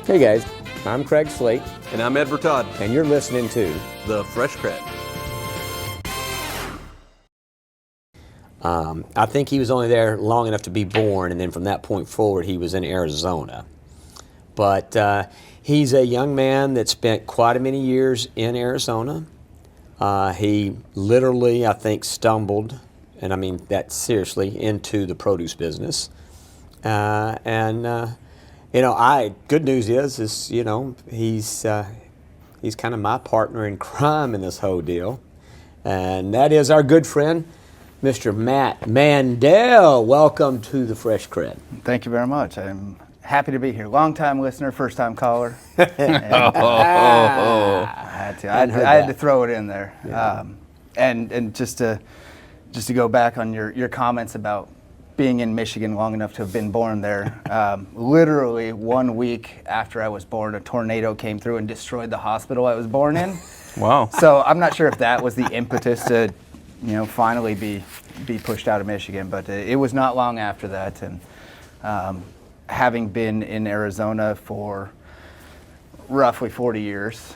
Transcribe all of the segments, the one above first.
Hey guys, I'm Craig Slate, And I'm Edward Todd, and you're listening to the Fresh CrEd. I think he was only there long enough to be born, and then from that point forward, he was in Arizona. But he's a young man that spent quite a many years in Arizona. He literally, I think, stumbled, and I mean that seriously, into the produce business. Good news is he's kind of my partner in crime in this whole deal, and that is our good friend, Mr. Matt Mandel. Welcome to the Fresh CrEd. Thank you very much. I'm happy to be here. Long-time listener, first-time caller. I had to throw it in there. Yeah. And just to go back on your comments about being in Michigan long enough to have been born there, literally 1 week after I was born, a tornado came through and destroyed the hospital I was born in. Wow. So I'm not sure if that was the impetus to, finally be pushed out of Michigan, but it was not long after that. And having been in Arizona for roughly 40 years,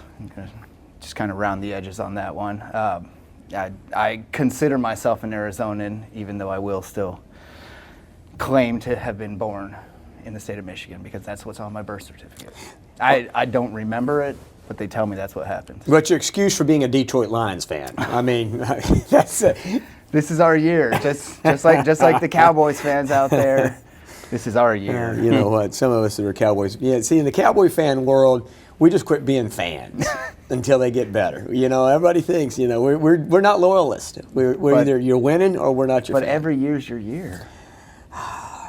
just kind of round the edges on that one, I consider myself an Arizonan, even though I will still claim to have been born in the state of Michigan because that's what's on my birth certificate. I don't remember it, but they tell me that's what happened. What's your excuse for being a Detroit Lions fan? I mean, that's This is our year, just like the Cowboys fans out there. This is our year. You know what? Some of us that are Cowboys. Yeah, see, in the Cowboy fan world, we just quit being fans until they get better. Everybody thinks, we're not loyalists. We're either you're winning or we're not your fan. But every year's your year.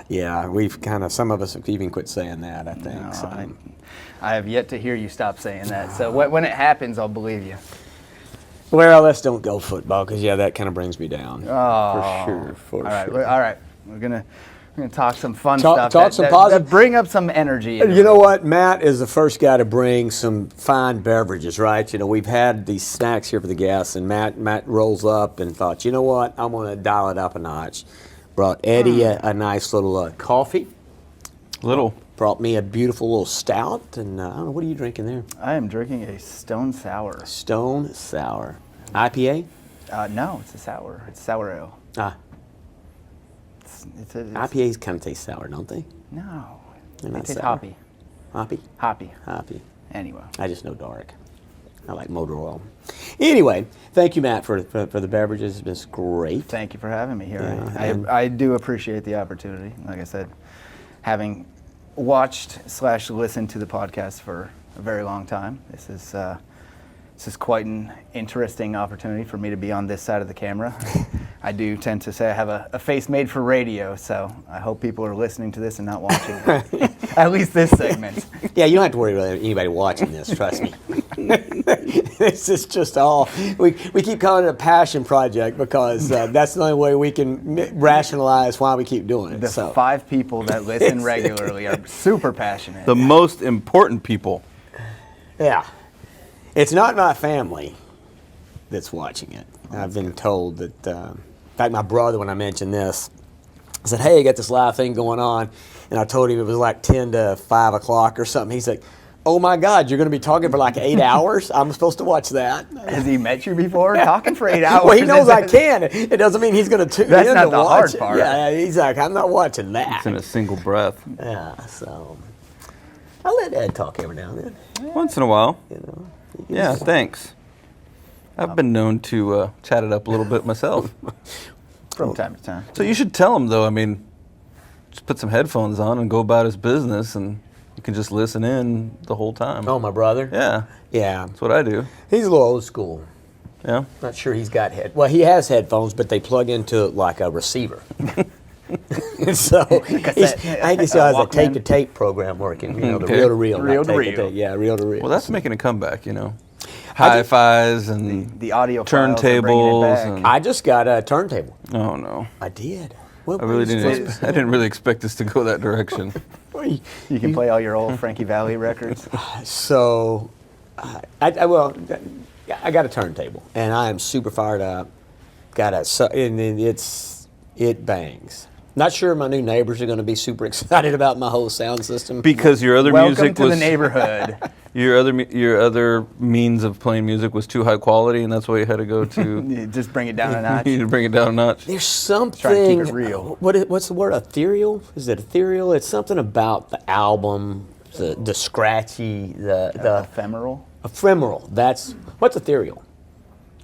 Yeah, some of us have even quit saying that, I think. No, so. I have yet to hear you stop saying that. So when it happens, I'll believe you. Well, let's don't go football because, that kind of brings me down. Oh, For sure. All right. We're gonna talk some fun stuff. Talk some positive. That bring up some energy. You know what? Matt is the first guy to bring some fine beverages, right? We've had these snacks here for the guests, and Matt rolls up and thought, you know what? I'm going to dial it up a notch. Brought Eddie a nice little coffee. Brought me a beautiful little stout, and I don't know, what are you drinking there? I am drinking a Stone Sour. Stone Sour. IPA? No, it's a sour. It's sour ale. It's IPAs kind of taste sour, don't they? No. They're They not taste sour. hoppy. Hoppy? Hoppy. Anyway. I just know dark. I like motor oil. Anyway, thank you, Matt, for the beverages. It's been great. Thank you for having me here. Yeah, I do appreciate the opportunity. Like I said, having watched/listened to the podcast for a very long time, this is quite an interesting opportunity for me to be on this side of the camera. I do tend to say I have a face made for radio, so I hope people are listening to this and not watching at least this segment. Yeah, you don't have to worry about anybody watching this, trust me. This is just all, we keep calling it a passion project because that's the only way we can rationalize why we keep doing it. The 5 people that listen regularly are super passionate. The most important people. Yeah. It's not my family that's watching it. I've been told that, in fact, my brother, when I mentioned this, I said, hey, I got this live thing going on. And I told him it was like 10 to 5 o'clock or something. He's like, oh my God, you're going to be talking for like 8 hours? I'm supposed to watch that. Has he met you before? Talking for 8 hours? Well, he knows I can. It doesn't mean he's going to tune in That's not to the watch hard part. Yeah, he's like, I'm not watching that. It's in a single breath. Yeah, so I let Ed talk every now and then. Once in a while. Yeah, Just- thanks. I've been known to chat it up a little bit myself. From time to time. So you should tell him, though, just put some headphones on and go about his business, and you can just listen in the whole time. Oh, my brother? Yeah, Yeah. that's what I do. He's a little old school. Yeah. Not sure he's got well, he has headphones, but they plug into like a receiver. So I think he still has a Walkman. tape-to-tape program working. The Okay. reel-to-reel. not Reel-to-reel. tape-to-tape. Yeah, reel-to-reel. Well, that's making a comeback, Hi-fis and The audio files are bringing it turntables. back. And, I just got a turntable. oh, no. I did. Well, I really please, didn't. I didn't really expect this to go that direction. please. You can play all your old Frankie Valli records. So, I got a turntable, and I am super fired up. And it bangs. Not sure my new neighbors are going to be super excited about my whole sound system. Because your other Welcome music to was the neighborhood. your other means of playing music was too high quality, and that's why you had to go to. You just bring it down a notch. You need to bring it down a notch. There's something. Try to keep it real. What's the word? Ethereal? Is it ethereal? It's something about the album, the scratchy, the Ephemeral. ephemeral. That's what's ethereal.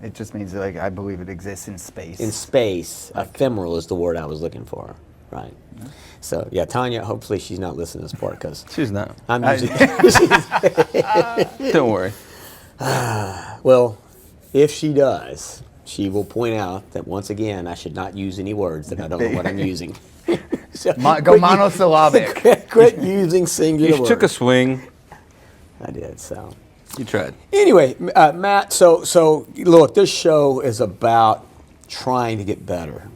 It just means like I believe it exists in space. In space, ephemeral is the word I was looking for. Right. Yeah. So yeah, Tanya. Hopefully she's not listening to this part because She's not. I'm using. Don't worry. Well, if she does, she will point out that once again I should not use any words that I don't know what I'm using. So, Go monosyllabic. Quit using singular You words. took a swing. I did. So You tried. anyway, Matt. So look, this show is about trying to get better,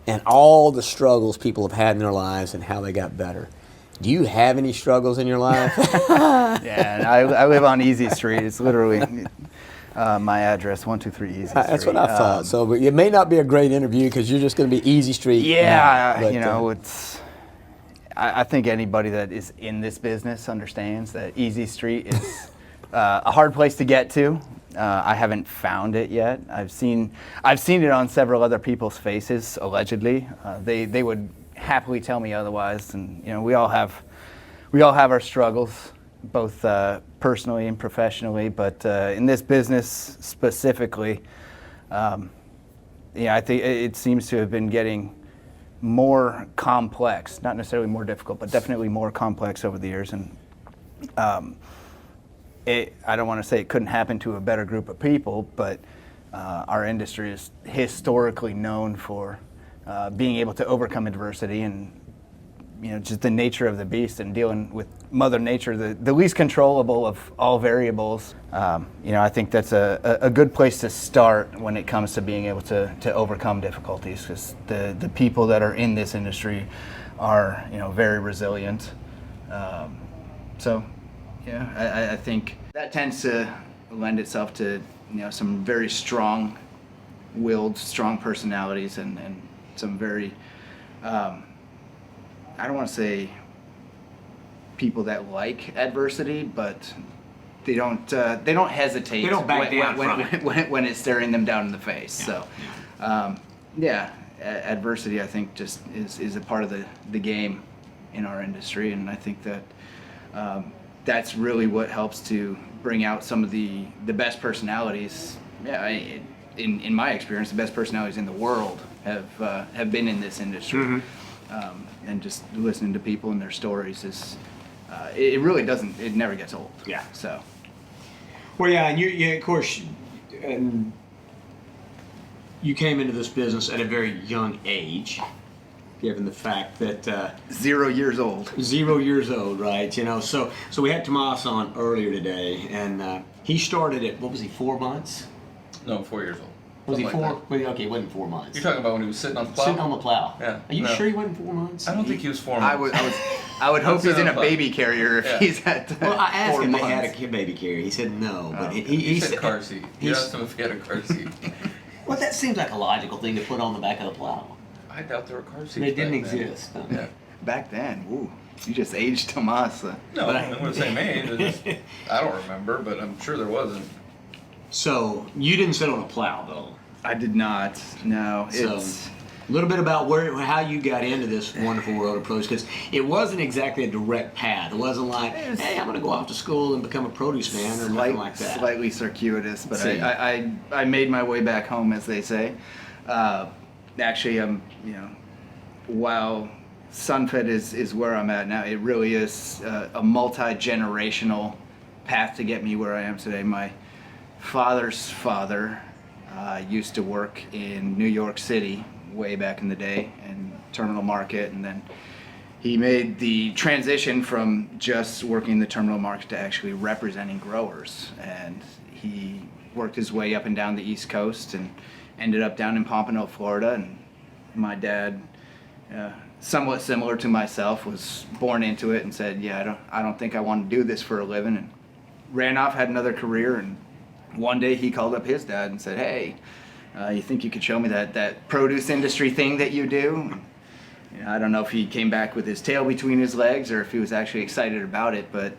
and all the struggles people have had in their lives and how they got better. Do you have any struggles in your life? Yeah, and I live on Easy Street. It's literally my address, 123 Easy Street. That's what I thought. So but it may not be a great interview because you're just going to be easy street. Yeah, but, you know, it's. I think anybody that is in this business understands that Easy Street is a hard place to get to. I haven't found it yet. I've seen it on several other people's faces. Allegedly, they would happily tell me otherwise. And you know, we all have our struggles, both personally and professionally. But in this business specifically, I think it seems to have been getting more complex. Not necessarily more difficult, but definitely more complex over the years. And I don't want to say it couldn't happen to a better group of people, but our industry is historically known for being able to overcome adversity and, you know, just the nature of the beast and dealing with Mother Nature, the least controllable of all variables. You know, I think that's a good place to start when it comes to being able to overcome difficulties, because the people that are in this industry are, you know, very resilient. So, yeah, I think that tends to lend itself to, you know, some very strong-willed, strong personalities and some very, I don't want to say people that like adversity, but they don't hesitate. They don't back down from it. when it's staring them down in the face. Yeah. So, adversity I think just is a part of the game in our industry, and I think that that's really what helps to bring out some of the best personalities. Yeah, in my experience, the best personalities in the world have been in this industry. Mm-hmm. And just listening to people and their stories is it really doesn't. It never gets old. Yeah. So. Well, yeah, and you of course, and you came into this business at a very young age, given the fact that 0 years old. 0 years old, right? You know, so we had Tomas on earlier today, and he started at, what was he, 4 months? No, 4 years old. Was he Something four? like Well, okay, it wasn't 4 months. You're talking about when he was sitting on the plow? Sitting on the plow. Yeah. Are you No. sure he wasn't 4 months? I don't think he was 4 months. I would hope he's in a baby carrier if he's at. Well, I asked 4 him if months. they had a baby carrier. He said no, but he said car seat. You asked him if he had a car seat. Well, that seems like a logical thing to put on the back of the plow. I doubt there were car seats. They didn't back then. exist. Yeah. Back then, ooh, you just aged Tomas. No, we're the same age. I don't remember, but I'm sure there wasn't. So you didn't sit on a plow, though. I did not. No, So, it's a little bit about how you got into this wonderful world of produce, because it wasn't exactly a direct path. It wasn't like, hey, I'm going to go off to school and become a produce man or nothing like that. Slightly circuitous, but See. I made my way back home, as they say. Actually, while Sunfed is where I'm at now, it really is a multi-generational path to get me where I am today. My father's father used to work in New York City way back in the day in terminal market, and then he made the transition from just working the terminal market to actually representing growers, and he worked his way up and down the East Coast and ended up down in Pompano, Florida. And my dad, somewhat similar to myself, was born into it and said, I don't think I want to do this for a living, and ran off, had another career. And one day he called up his dad and said, hey, you think you could show me that produce industry thing that you do? I don't know if he came back with his tail between his legs or if he was actually excited about it, but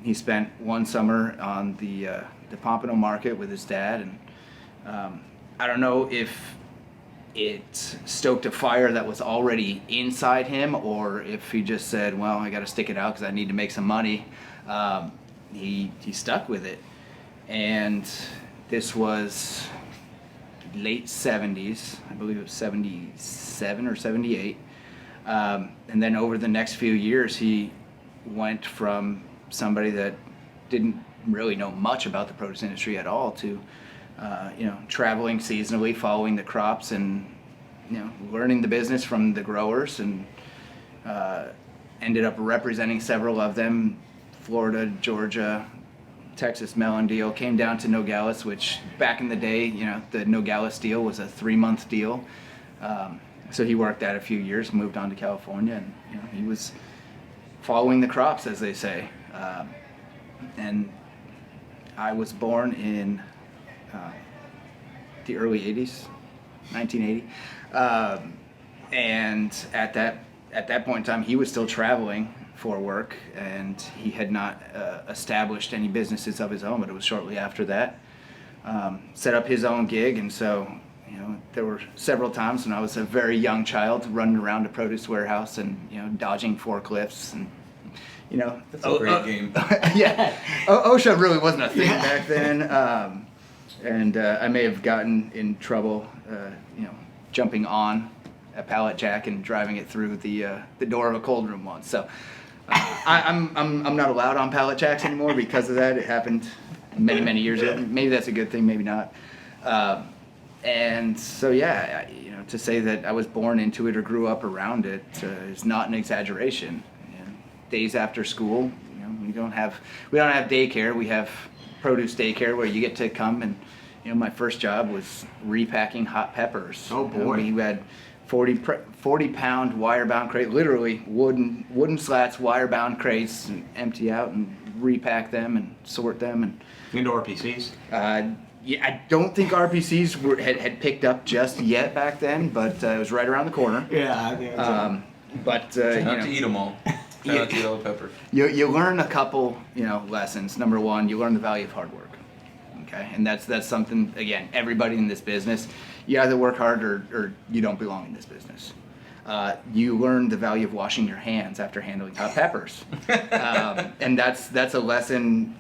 he spent one summer on the Pompano market with his dad, and I don't know if it stoked a fire that was already inside him or if he just said, well, I got to stick it out because I need to make some money. He stuck with it, and this was late 70s, I believe it was 77 or 78, and then over the next few years he went from somebody that didn't really know much about the produce industry at all to traveling seasonally, following the crops, and learning the business from the growers, and ended up representing several of them: Florida, Georgia, Texas melon deal. Came down to Nogales, which back in the day, the Nogales deal was a 3-month deal. So he worked that a few years, moved on to California, and he was following the crops, as they say. And I was born in the early 80s, 1980, and at that point in time, he was still traveling for work, and he had not established any businesses of his own, but it was shortly after that. Set up his own gig, and so there were several times when I was a very young child running around a produce warehouse and dodging forklifts, and That's a great game. yeah, OSHA really wasn't a thing back then, and I may have gotten in trouble, jumping on a pallet jack and driving it through the door of a cold room once. So I'm not allowed on pallet jacks anymore because of that. It happened many years ago. Maybe that's a good thing, maybe not. And so to say that I was born into it or grew up around it is not an exaggeration. Days after school, we don't have daycare. We have produce daycare where you get to come, and my first job was repacking hot peppers. Oh boy! We had 40-pound wire-bound crate, literally wooden slats, wire-bound crates, and empty out and repack them and sort them. And into RPCs. I don't think RPCs had picked up just yet back then, but it was right around the corner. Yeah. But Not to eat them all. Try not to eat all the peppers. You learn a couple lessons. Number one, you learn the value of hard work. Okay, and that's something, again, everybody in this business, you either work hard or you don't belong in this business. You learn the value of washing your hands after handling hot peppers, and that's a lesson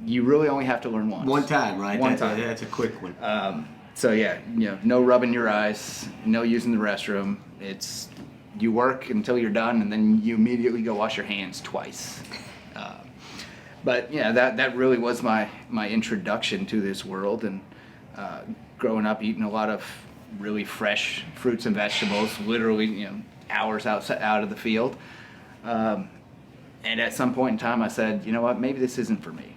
you really only have to learn once. One time, right? One time. That's a quick one. So no rubbing your eyes, no using the restroom. It's you work until you're done, and then you immediately go wash your hands twice. But that really was my introduction to this world, and growing up eating a lot of really fresh fruits and vegetables, literally hours out of the field. And at some point in time, I said, you know what, maybe this isn't for me.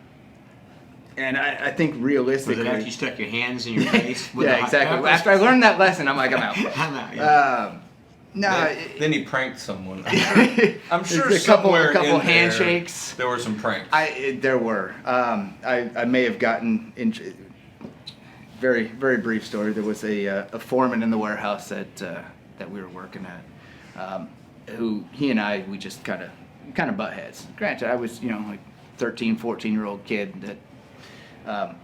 And I think realistically, was it after you stuck your hands in your face? With yeah, exactly. After I learned that lesson, I'm like, I'm out. I'm out. Yeah. Then he pranked someone. I'm sure a couple in handshakes. There were some pranks. There were. I may have gotten in. Very brief story. There was a foreman in the warehouse that we were working at, who he and we just kind of butt heads. Granted, I was like 13, 14-year-old kid that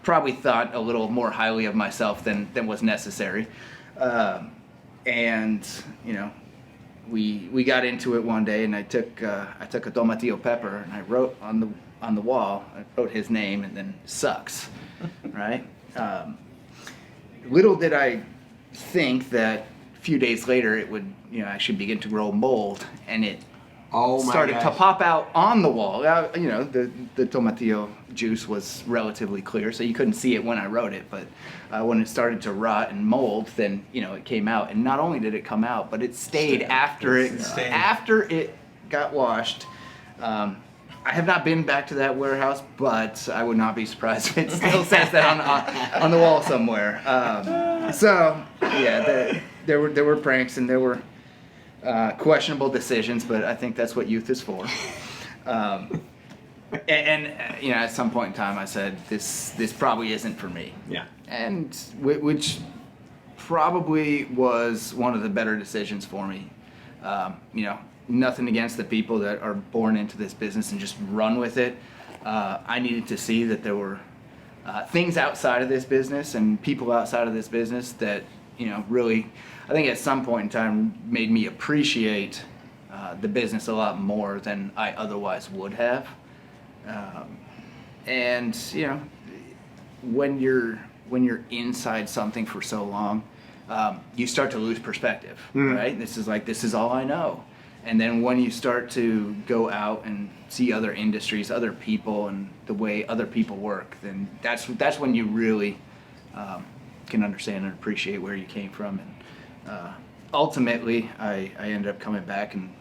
probably thought a little more highly of myself than was necessary. And we got into it one day, and I took a tomatillo pepper, and I wrote on the wall. I wrote his name, and then sucks, right? Little did I think that a few days later it would actually begin to grow mold, and it started to pop out on the wall. The tomatillo juice was relatively clear, so you couldn't see it when I wrote it. But when it started to rot and mold, then it came out. And not only did it come out, but it stayed after it got washed. I have not been back to that warehouse, but I would not be surprised if it still says that on the wall somewhere. There were pranks, and there were questionable decisions, but I think that's what youth is for. And at some point in time, I said, this probably isn't for me. Yeah. And which probably was one of the better decisions for me. Nothing against the people that are born into this business and just run with it. I needed to see that there were things outside of this business and people outside of this business that, really, I think at some point in time made me appreciate the business a lot more than I otherwise would have. And when you're inside something for so long, you start to lose perspective, right? This is all I know. And then when you start to go out and see other industries, other people, and the way other people work, then that's when you really can understand and appreciate where you came from. And ultimately, I ended up coming back and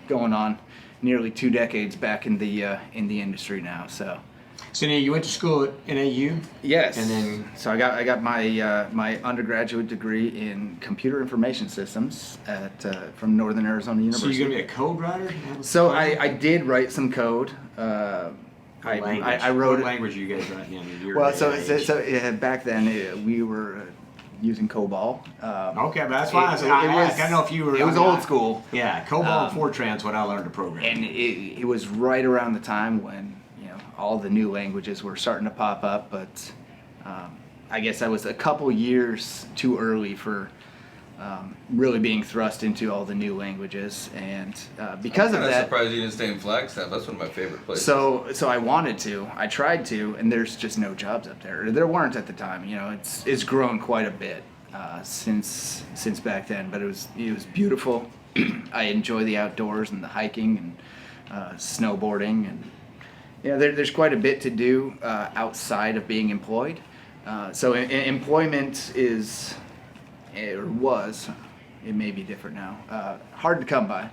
going on nearly 2 decades back in the industry now. So now you went to school at NAU? Yes. And then so I got my my undergraduate degree in computer information systems from Northern Arizona University. So you're gonna be a code writer? So I did write some code. I wrote what language are you guys writing in? Well, back then we were using COBOL. Okay, but that's why I don't know if you were. It was old school. Yeah, COBOL and Fortran's what I learned to program. And it was right around the time when all the new languages were starting to pop up, but I guess I was a couple years too early for really being thrust into all the new languages, and because of that, I'm surprised you didn't stay in Flagstaff. That's one of my favorite places. So I wanted to, I tried to, and there's just no jobs up there. There weren't at the time. It's grown quite a bit since back then, but it was beautiful. I enjoy the outdoors and the hiking and snowboarding, and there's quite a bit to do outside of being employed. So employment is, or was, it may be different now, hard to come by.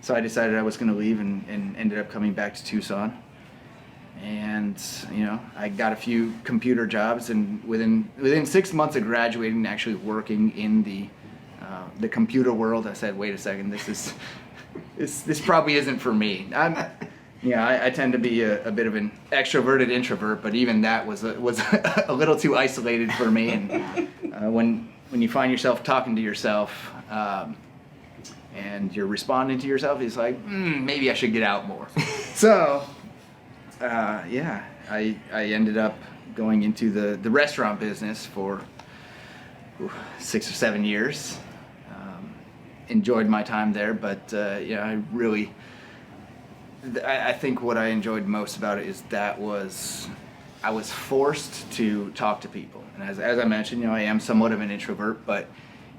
So I decided I was going to leave and ended up coming back to Tucson. And I got a few computer jobs, and within 6 months of graduating and actually working in the computer world, I said, wait a second, this probably isn't for me. I tend to be a bit of an extroverted introvert, but even that was a little too isolated for me. And when you find yourself talking to yourself and you're responding to yourself, it's like, maybe I should get out more. So, I ended up going into the restaurant business for 6 or 7 years. Enjoyed my time there, but I think what I enjoyed most about it is I was forced to talk to people. And as I mentioned, I am somewhat of an introvert, but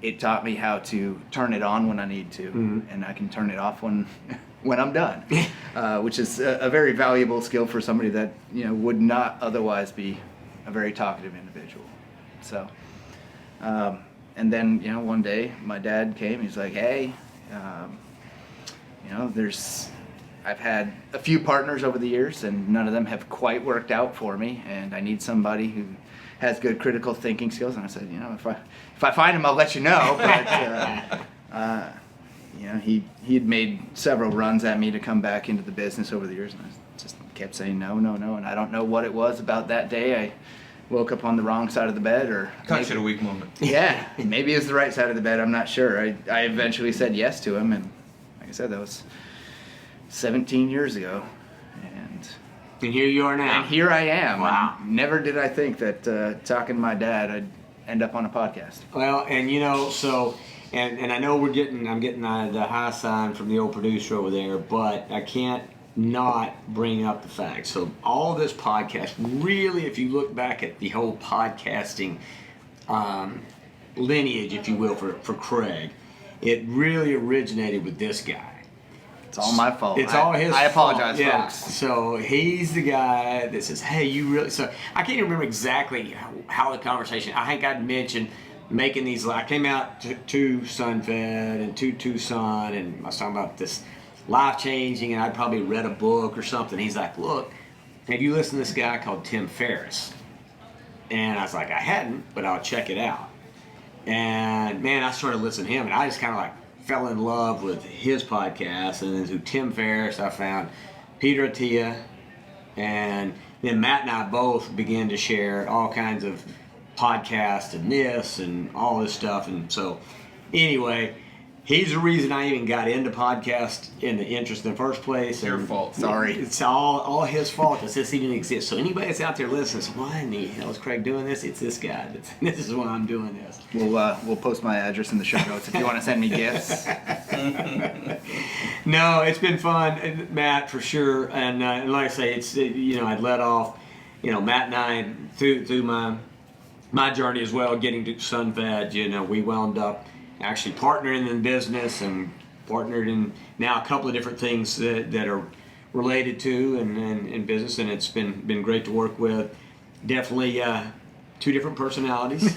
it taught me how to turn it on when I need to, and I can turn it off when I'm done, which is a very valuable skill for somebody that would not otherwise be a very talkative individual. So, and then one day my dad came. He's like, "Hey, I've had a few partners over the years, and none of them have quite worked out for me, and I need somebody who has good critical thinking skills." And I said, if I find him, I'll let you know. But he'd made several runs at me to come back into the business over the years, and I just kept saying no, and I don't know what it was about that day. I woke up on the wrong side of the bed, or Touch at a weak moment. Yeah, maybe it's the right side of the bed. I'm not sure. I eventually said yes to him, and like I said, that was 17 years ago, and here you are now. And here I am. Wow. And never did I think that talking to my dad, I'd end up on a podcast. Well, and and I know I'm getting the high sign from the old producer over there, but I can't not bring up the fact. So all this podcast, really, if you look back at the whole podcasting lineage, if you will, for CrEd, it really originated with this guy. It's all my fault. It's all his fault. I apologize, folks. So he's the guy that says, "Hey, you really..." So I can't even remember exactly how the conversation. I think I'd mentioned making these. I came out to Sunfed and to Tucson, and I was talking about this life changing, and I'd probably read a book or something. He's like, "Look, have you listened to this guy called Tim Ferriss?" And I was like, "I hadn't, but I'll check it out." And man, I started listening to him, and I just kind of fell in love with his podcast, and then through Tim Ferriss I found Peter Attia, and then Matt and I both began to share all kinds of podcasts and this and all this stuff. And so anyway, He's the reason I even got into podcast in the interest in the first place. Your fault. Sorry. It's all his fault. It's just he didn't exist. So anybody that's out there listening, says, why in the hell is Craig doing this? It's this guy. This is why I'm doing this. We'll post my address in the show notes if you want to send me gifts. No, it's been fun, Matt, for sure. And like I say, I'd let off, Matt and I through my journey as well, getting to SunFed. We wound up actually partnering in business and partnered in now a couple of different things that are related to and in business, and it's been great to work with. Definitely two different personalities.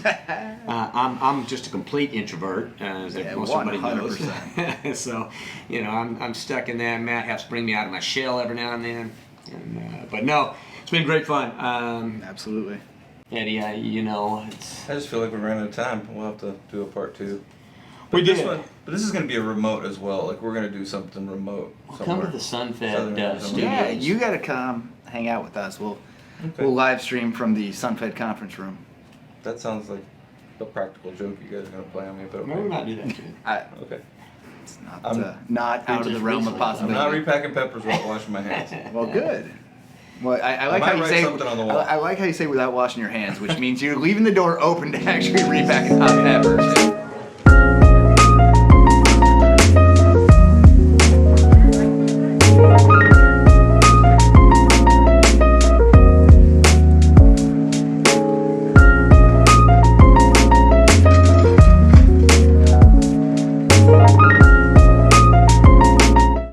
I'm just a complete introvert, as most everybody knows. So, I'm stuck in that. Matt has to bring me out of my shell every now and then. But no, it's been great fun. Absolutely. Eddie, it's... I just feel like we ran out of time. We'll have to do a part 2. We did. But this is going to be a remote as well. Like, we're going to do something remote somewhere. Come to the SunFed studios. Yeah, you got to come hang out with us. We'll live stream from the SunFed conference room. That sounds like a practical joke you guys are going to play on me, but okay. No, we're not do that, kid. Okay. It's not out of the realm of I'm possibility. not repacking peppers while washing my hands. Well, good. Well, I like might how you write say something on the wall. I like how you say without washing your hands, which means you're leaving the door open to actually repack hot peppers.